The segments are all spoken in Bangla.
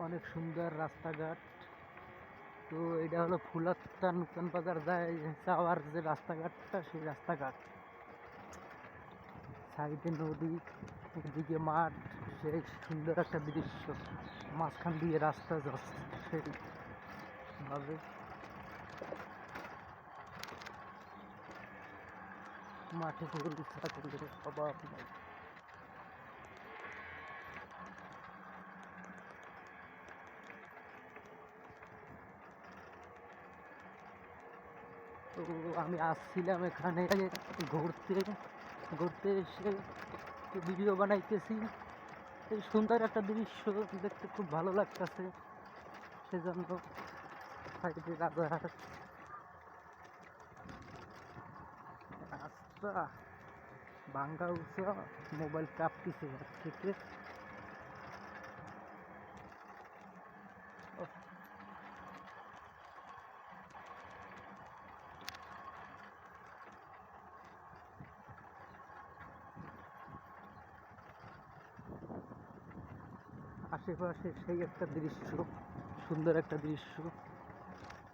অনেক সুন্দর রাস্তাঘাট। তো এটা হলো ফুলাত্তা নূতন বাজার যায় যাওয়ার যে রাস্তাঘাটটা, সেই রাস্তাঘাট। সাইডে নদী, এদিকে মাঠ, সেই সুন্দর একটা দৃশ্য, মাঝখান দিয়ে রাস্তা যাচ্ছে সেইভাবে। মাঠে গরু ছাগলের অভাব নাই। তো আমি আসছিলাম এখানে ঘুরতে ঘুরতে এসে ভিডিও বানাইতেছি। এই সুন্দর একটা দৃশ্য দেখতে খুব ভালো লাগতেছে, সেজন্য সাইডে রাস্তা ভাঙ্গা উঁচা, মোবাইল কাঁপতেছে থেকে। আশেপাশে সেই একটা দৃশ্য, সুন্দর একটা দৃশ্য।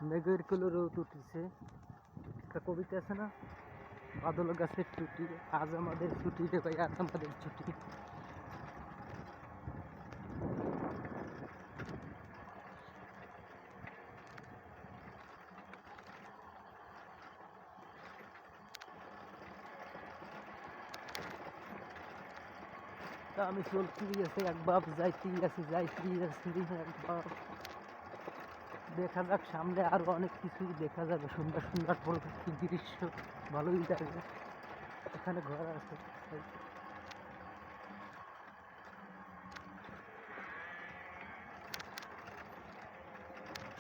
মেঘের কোলে রোদ উঠেছে। একটা কবিতা আছে না, বাদল গাছের টুটি, আজ আমাদের ছুটি রে ভাই, আজ আমাদের ছুটি। তা আমি চলতেই আছি, একবার যাইতেই আছি একবার। দেখা যাক, সামনে আরো অনেক কিছুই দেখা যাবে, সুন্দর সুন্দর প্রকৃতির দৃশ্য, ভালোই লাগে। এখানে ঘর আছে।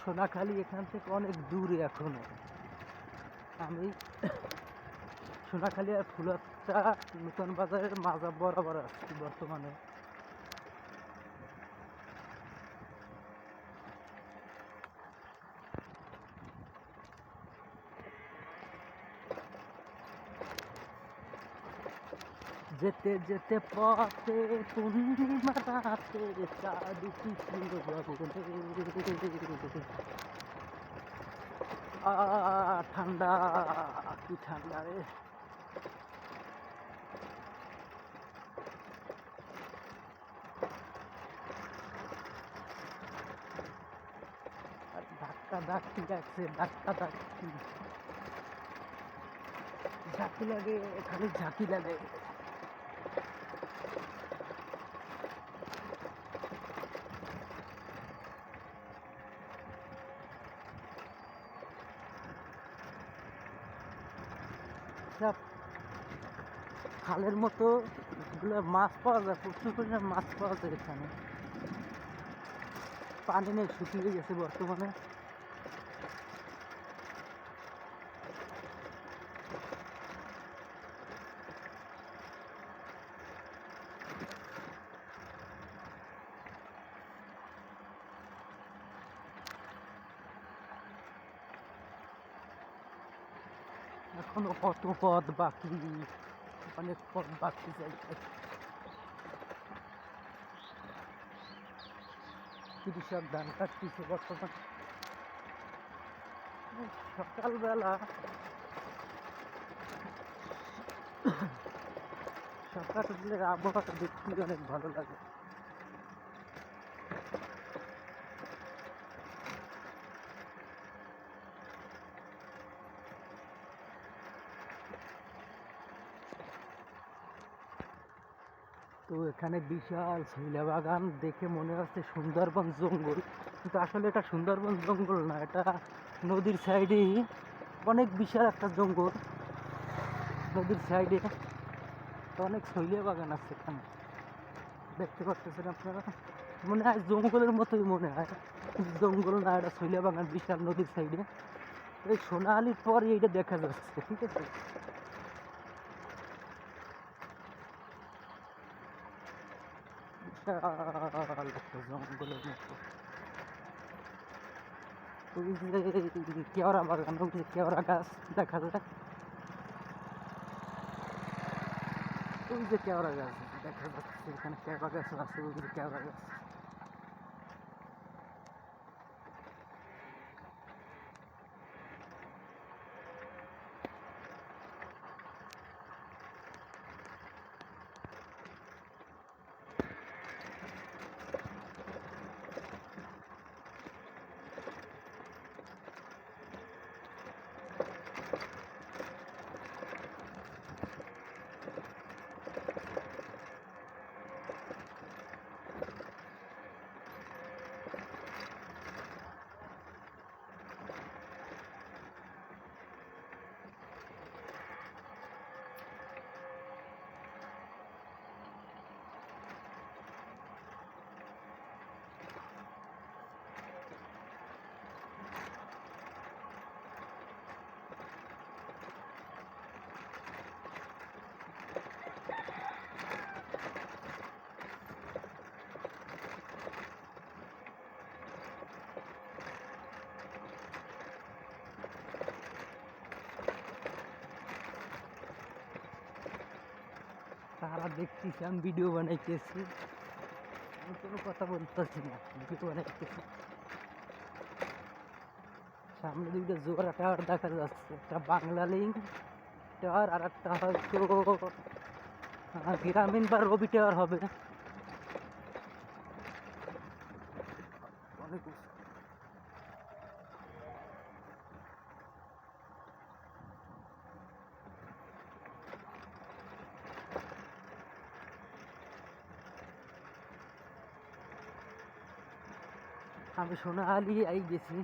সোনাখালি এখান থেকে অনেক দূরে এখনো। আমি সোনাখালি আর ফুলাত্তা নূতন বাজারের মাঝা বরাবর আসছি বর্তমানে। যেতে যেতে পথে পূর্ণিমা রাতে চাঁদ ছিল গগনে। ঠান্ডা, কি ঠান্ডা রে। ধাক্কা ধাক্কি লাগছে, ধাক্কা ধাক্কি, ঝাঁকি লাগে, খালি ঝাঁকি লাগে। খালের মতো এগুলো মাছ পাওয়া যায়, প্রচুর পরিমাণে মাছ পাওয়া যায় এখানে। পানি নেই, শুকিয়ে গেছে বর্তমানে। এখনো কত পথ বাকি, অনেক পথ বাকি যাইতে। কৃষক ধান কাটতেছে বর্তমান। সকালবেলা সকালের আবহাওয়াটা দেখতে অনেক ভালো লাগে। তো এখানে বিশাল শৈলা বাগান, দেখে মনে হচ্ছে সুন্দরবন জঙ্গল, কিন্তু আসলে এটা সুন্দরবন জঙ্গল না, এটা নদীর সাইডেই অনেক বিশাল একটা জঙ্গল। নদীর সাইডে অনেক শৈলা বাগান আছে এখানে, দেখতে পাচ্ছেন আপনারা। মনে হয় জঙ্গলের মতোই মনে হয়, জঙ্গল না, এটা শৈলা বাগান বিশাল নদীর সাইডে। এই সোনালির পরে এইটা দেখা যাচ্ছে, ঠিক আছে। বিশাল একটা জঙ্গলের মতো। ওই যে কেওড়া বাগান, ওই যে কেওড়া গাছ দেখা যায়, ওই যে কেওড়া গাছ দেখা যাচ্ছে এখানে, কেওড়া গাছ আছে, ওই যে কেওড়া গাছ। তারা দেখতেছি আমি ভিডিও বানাইতেছি, আমি কোনো কথা বলতেছি না, ভিডিও বানাইতেছি। সামনে দুইটা জোড়া টাওয়ার দেখা যাচ্ছে, একটা বাংলা লিঙ্ক টাওয়ার আর একটা হয়তো গ্রামীণ বা রবি টাওয়ার হবে। অনেক আমি সোনাহালি আই গেছি।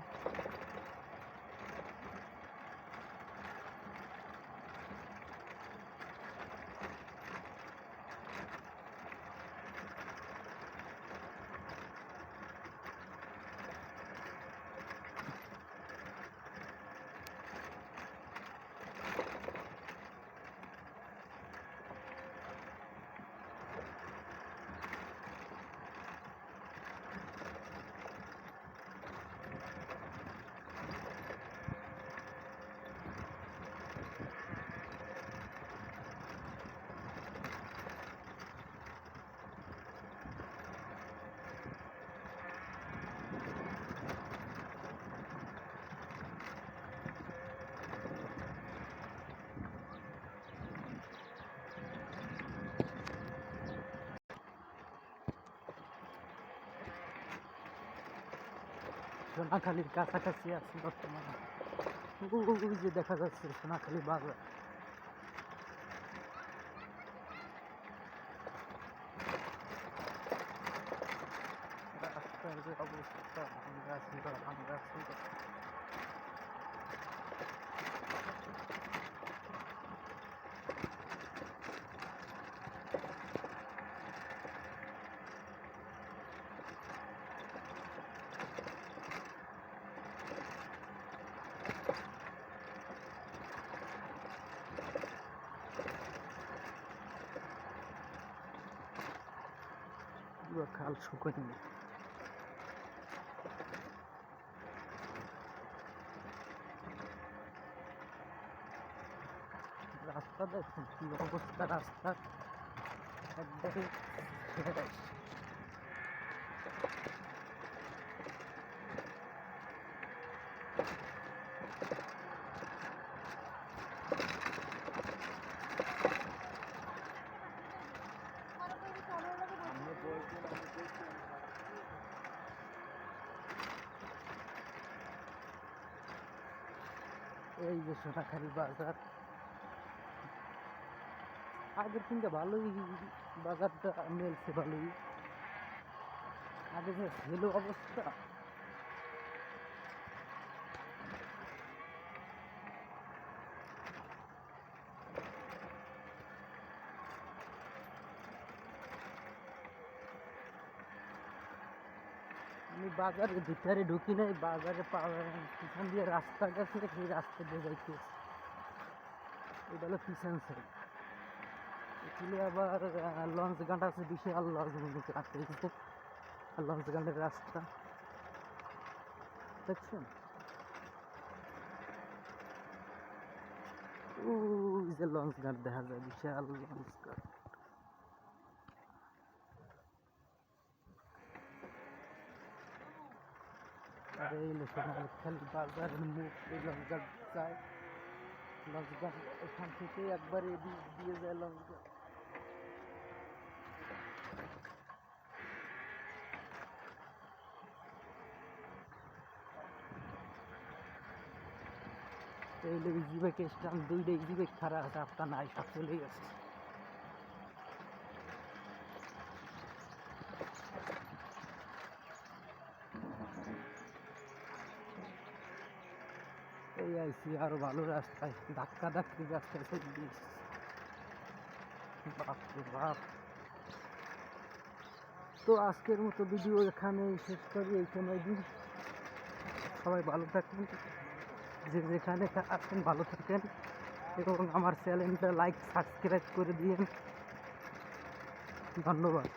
সোনাখালীর কাছাকাছি আছি বর্তমানে। ওই যে দেখা যাচ্ছে সোনাখালী বাজার। রাস্তার যে অবস্থা, ভাঙ্গা ছিঁড়া ভাঙ্গা ছিঁড়া। পুরো খাল শুকোয়নি। রাস্তা দেখুন কি অবস্থা, রাস্তার একবারে শেষ। এই যে সোনাখালী বাজার, আগের থেকে ভালোই বাজারটা মেলছে, ভালোই। আগে যে ছিল অবস্থা, আমি বাজারের ভিতরে ঢুকি নাই, বাজারে পিছন দিয়ে রাস্তা গেছে, সেই রাস্তা দিয়ে যাইতেছি। এটা হলো পিছন সাইড। এখানে আবার লঞ্চ ঘাট আছে, বিশাল লঞ্চ ঘাট, লঞ্চ ঘাটের রাস্তা দেখছেন। ওই যে লঞ্চ ঘাট দেখা যায়, বিশাল লঞ্চ ঘাট। আর এই সোনাখালী বাজারের মুখ, এই লঞ্চ ঘাট যায়। লঞ্চ ঘাট এখান থেকে একবার এদিক দিয়ে যায় লঞ্চ ঘাট। এই ইজি বাইক স্ট্যান্ড, দুইটা ইজি বাইক খারাপ আছে, একটা নাই, সব চলে গেছে। এই আইসি আরো ভালো রাস্তায়, ধাক্কা ধাক্কি রাস্তায় চলে দিয়েছে। বাপরে বাপ। তো আজকের মতো ভিডিও এখানেই শেষ করি, এই সময় দিন। সবাই ভালো থাকবেন, যে যেখানে আছেন ভালো থাকেন, এবং আমার চ্যানেলটা লাইক সাবস্ক্রাইব করে দিন। ধন্যবাদ।